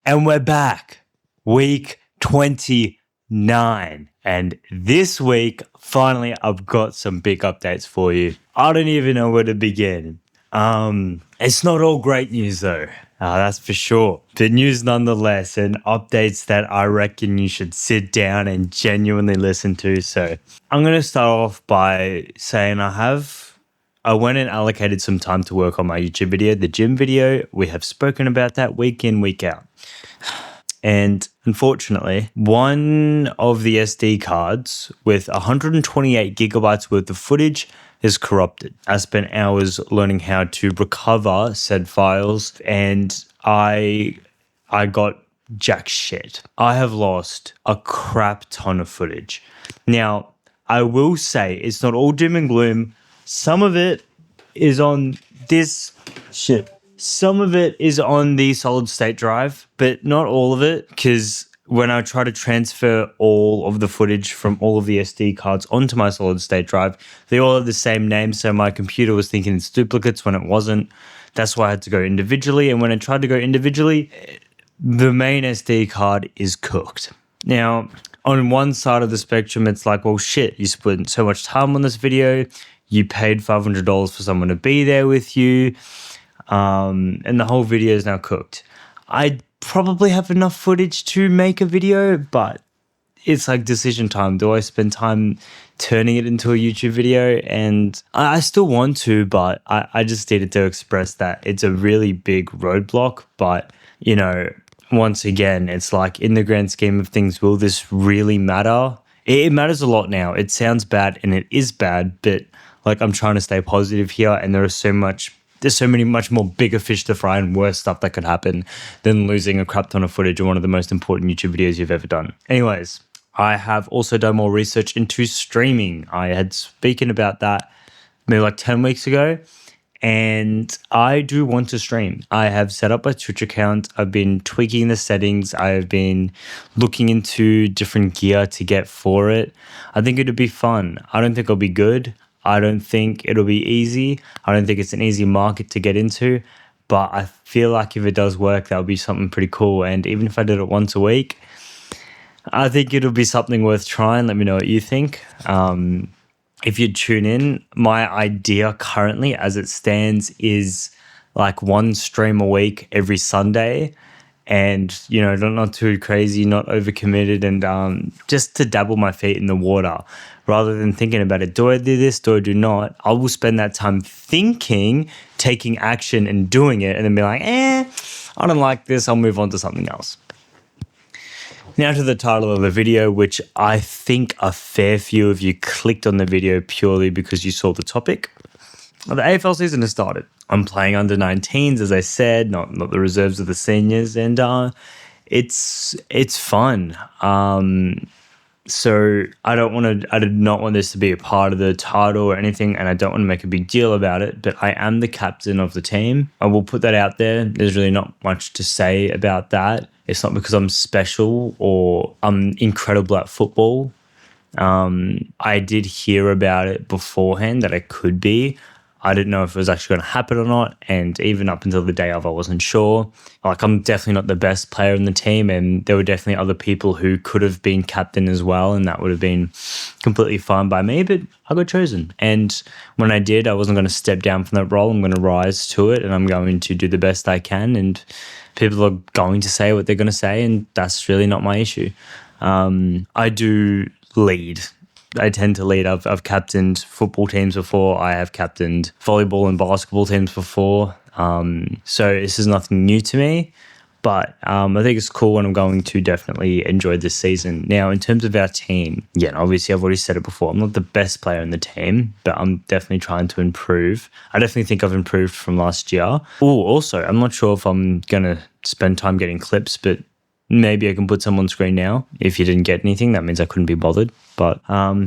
And we're back. Week 29. And this week, finally, I've got some big updates for you. I don't even know where to begin. It's not all great news though. That's for sure. But news nonetheless, and updates that I reckon you should sit down and genuinely listen to. So I'm going to start off by saying I went and allocated some time to work on my YouTube video, the gym video. We have spoken about that week in, week out. And unfortunately, one of the SD cards with 128 gigabytes worth of footage is corrupted. I spent hours learning how to recover said files, and I got jack shit. I have lost a crap ton of footage. Now, I will say it's not all doom and gloom. Some of it is on this shit. Some of it is on the solid state drive, but not all of it, because when I try to transfer all of the footage from all of the SD cards onto my solid state drive, they all have the same name, so my computer was thinking it's duplicates when it wasn't. That's why I had to go individually, and when I tried to go individually, the main SD card is cooked. Now, on one side of the spectrum, it's like, well, shit, you spent so much time on this video, you paid $500 for someone to be there with you, and the whole video is now cooked. I probably have enough footage to make a video, but it's like decision time. Do I spend time turning it into a YouTube video? And I still want to, but I just needed to express that it's a really big roadblock. But, you know, once again, it's like in the grand scheme of things, will this really matter? It matters a lot now. It sounds bad and it is bad, but like I'm trying to stay positive here, and there's so many much more bigger fish to fry and worse stuff that could happen than losing a crap ton of footage on one of the most important YouTube videos you've ever done. Anyways, I have also done more research into streaming. I had spoken about that maybe like 10 weeks ago, and I do want to stream. I have set up a Twitch account. I've been tweaking the settings. I've been looking into different gear to get for it. I think it'll be fun. I don't think it'll be good. I don't think it'll be easy. I don't think it's an easy market to get into, but I feel like if it does work, that would be something pretty cool. And even if I did it once a week, I think it'll be something worth trying. Let me know what you think. If you tune in, my idea currently as it stands is like one stream a week every Sunday. And, you know, not too crazy, not overcommitted, and just to dabble my feet in the water rather than thinking about it. Do I do this? Do I do not? I will spend that time thinking, taking action and doing it, and then be like, I don't like this. I'll move on to something else. Now to the title of the video, which I think a fair few of you clicked on the video purely because you saw the topic. Well, the AFL season has started. I'm playing under 19s, as I said, not the reserves of the seniors, and it's fun. So I did not want this to be a part of the title or anything, and I don't want to make a big deal about it, but I am the captain of the team. I will put that out there. There's really not much to say about that. It's not because I'm special or I'm incredible at football. I did hear about it beforehand that I could be. I didn't know if it was actually going to happen or not, and even up until the day of, I wasn't sure. Like, I'm definitely not the best player in the team, and there were definitely other people who could have been captain as well, and that would have been completely fine by me, but I got chosen. And when I did, I wasn't going to step down from that role. I'm going to rise to it, and I'm going to do the best I can, and people are going to say what they're going to say, and that's really not my issue. I do lead. I tend to lead. I've captained football teams before. I have captained volleyball and basketball teams before. So this is nothing new to me, but I think it's cool, and I'm going to definitely enjoy this season. Now, in terms of our team, obviously I've already said it before. I'm not the best player in the team, but I'm definitely trying to improve. I definitely think I've improved from last year. Oh, also, I'm not sure if I'm going to spend time getting clips, but maybe I can put some on screen now. If you didn't get anything, that means I couldn't be bothered. But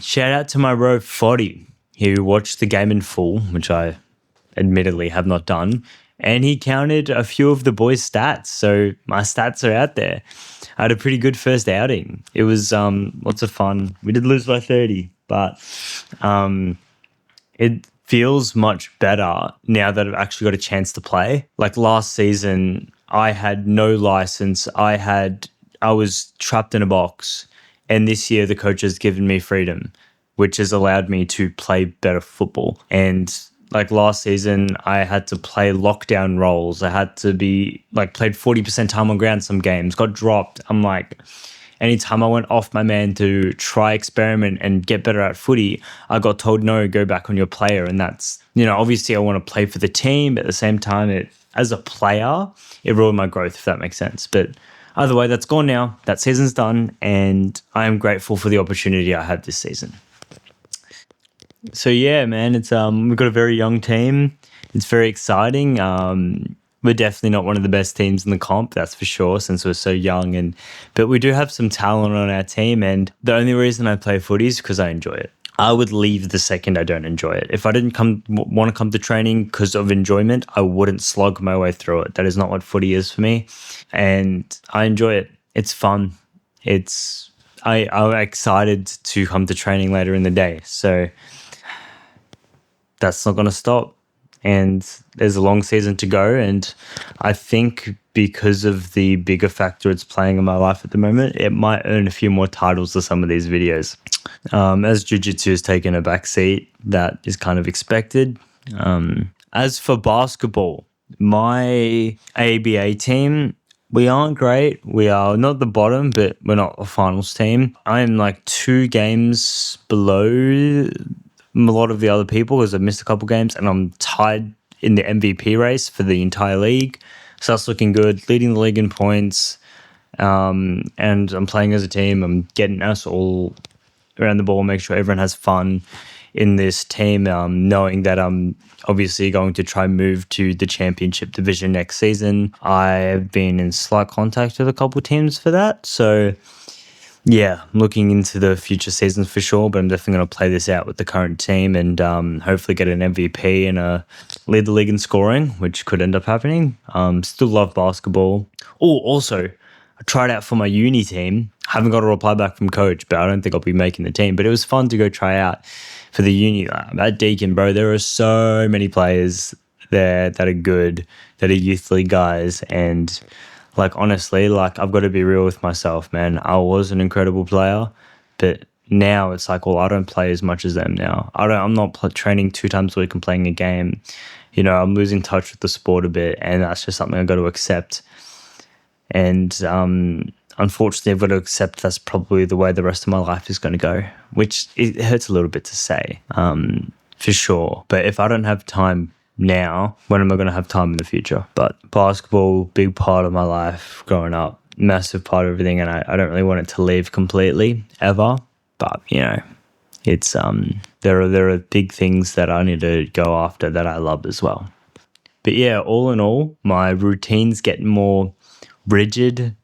shout out to my bro Foddy, who watched the game in full, which I admittedly have not done. And he counted a few of the boys' stats. So my stats are out there. I had a pretty good first outing. It was lots of fun. We did lose by 30, but it feels much better now that I've actually got a chance to play. Like last season, I had no license. I was trapped in a box. And this year the coach has given me freedom, which has allowed me to play better football. And like last season, I had to play lockdown roles. I had to be like played 40% time on ground some games, got dropped. I'm like, anytime I went off my man to try experiment and get better at footy, I got told, no, go back on your player. And that's, obviously I want to play for the team, but at the same time, as a player, it ruined my growth, if that makes sense. But either way, that's gone now. That season's done. And I am grateful for the opportunity I had this season. So yeah, man, it's we've got a very young team. It's very exciting. We're definitely not one of the best teams in the comp, that's for sure, since we're so young. But we do have some talent on our team, and the only reason I play footy is because I enjoy it. I would leave the second I don't enjoy it. If I didn't want to come to training because of enjoyment, I wouldn't slog my way through it. That is not what footy is for me, and I enjoy it. It's fun. I'm excited to come to training later in the day. So that's not going to stop. And there's a long season to go. And I think because of the bigger factor it's playing in my life at the moment, it might earn a few more titles to some of these videos. As jiu-jitsu has taken a back seat, that is kind of expected. As for basketball, my ABA team, we aren't great. We are not the bottom, but we're not a finals team. I am like 2 games below a lot of the other people because I've missed a couple games, and I'm tied in the MVP race for the entire league. So that's looking good, leading the league in points. And I'm playing as a team. I'm getting us all around the ball, make sure everyone has fun in this team, knowing that I'm obviously going to try and move to the championship division next season. I've been in slight contact with a couple teams for that. So yeah, I'm looking into the future seasons for sure, but I'm definitely going to play this out with the current team and hopefully get an MVP and lead the league in scoring, which could end up happening. Still love basketball. Oh, also, I tried out for my uni team. Haven't got a reply back from coach, but I don't think I'll be making the team. But it was fun to go try out for the uni. At Deakin, bro, there are so many players there that are good, that are youth league guys, and like, honestly, like, I've got to be real with myself, man. I was an incredible player, but now it's like, well, I don't play as much as them now. I'm not training 2 times a week and playing a game. I'm losing touch with the sport a bit, and that's just something I've got to accept. And unfortunately, I've got to accept that's probably the way the rest of my life is going to go, which it hurts a little bit to say, for sure. But if I don't have time now, when am I going to have time in the future? But basketball, big part of my life growing up, massive part of everything, and I don't really want it to leave completely ever. But it's there are big things that I need to go after that I love as well. But yeah, all in all, my routine's getting more rigid.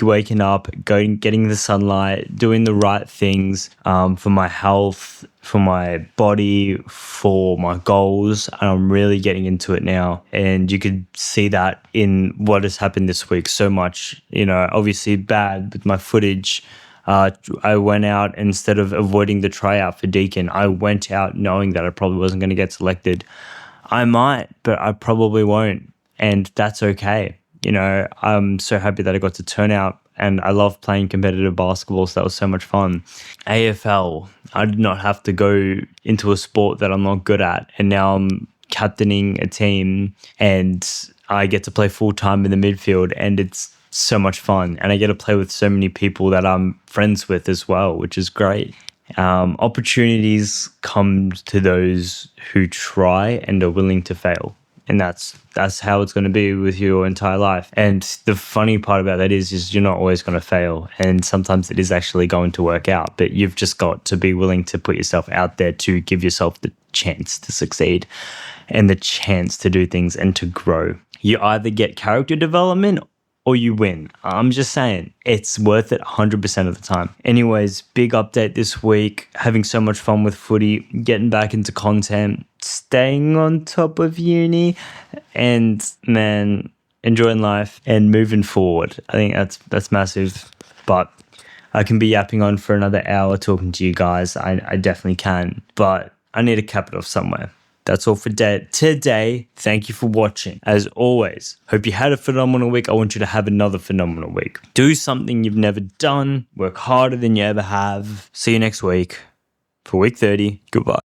Waking up, getting the sunlight, doing the right things for my health, for my body, for my goals, and I'm really getting into it now. And you could see that in what has happened this week so much. Obviously bad with my footage. I went out, instead of avoiding the tryout for Deakin, I went out knowing that I probably wasn't going to get selected. I might, but I probably won't, and that's okay. I'm so happy that I got to turn out, and I love playing competitive basketball, so that was so much fun. AFL, I did not have to go into a sport that I'm not good at, and now I'm captaining a team, and I get to play full-time in the midfield, and it's so much fun, and I get to play with so many people that I'm friends with as well, which is great. Opportunities come to those who try and are willing to fail. And that's how it's going to be with your entire life. And the funny part about that is you're not always going to fail. And sometimes it is actually going to work out. But you've just got to be willing to put yourself out there to give yourself the chance to succeed and the chance to do things and to grow. You either get character development or you win. I'm just saying, it's worth it 100% of the time. Anyways, big update this week. Having so much fun with footy, getting back into content, staying on top of uni, and man, enjoying life and moving forward. I think that's massive. But I can be yapping on for another hour talking to you guys. I definitely can. But I need to cap it off somewhere. That's all for today. Thank you for watching. As always, hope you had a phenomenal week. I want you to have another phenomenal week. Do something you've never done. Work harder than you ever have. See you next week for week 30. Goodbye.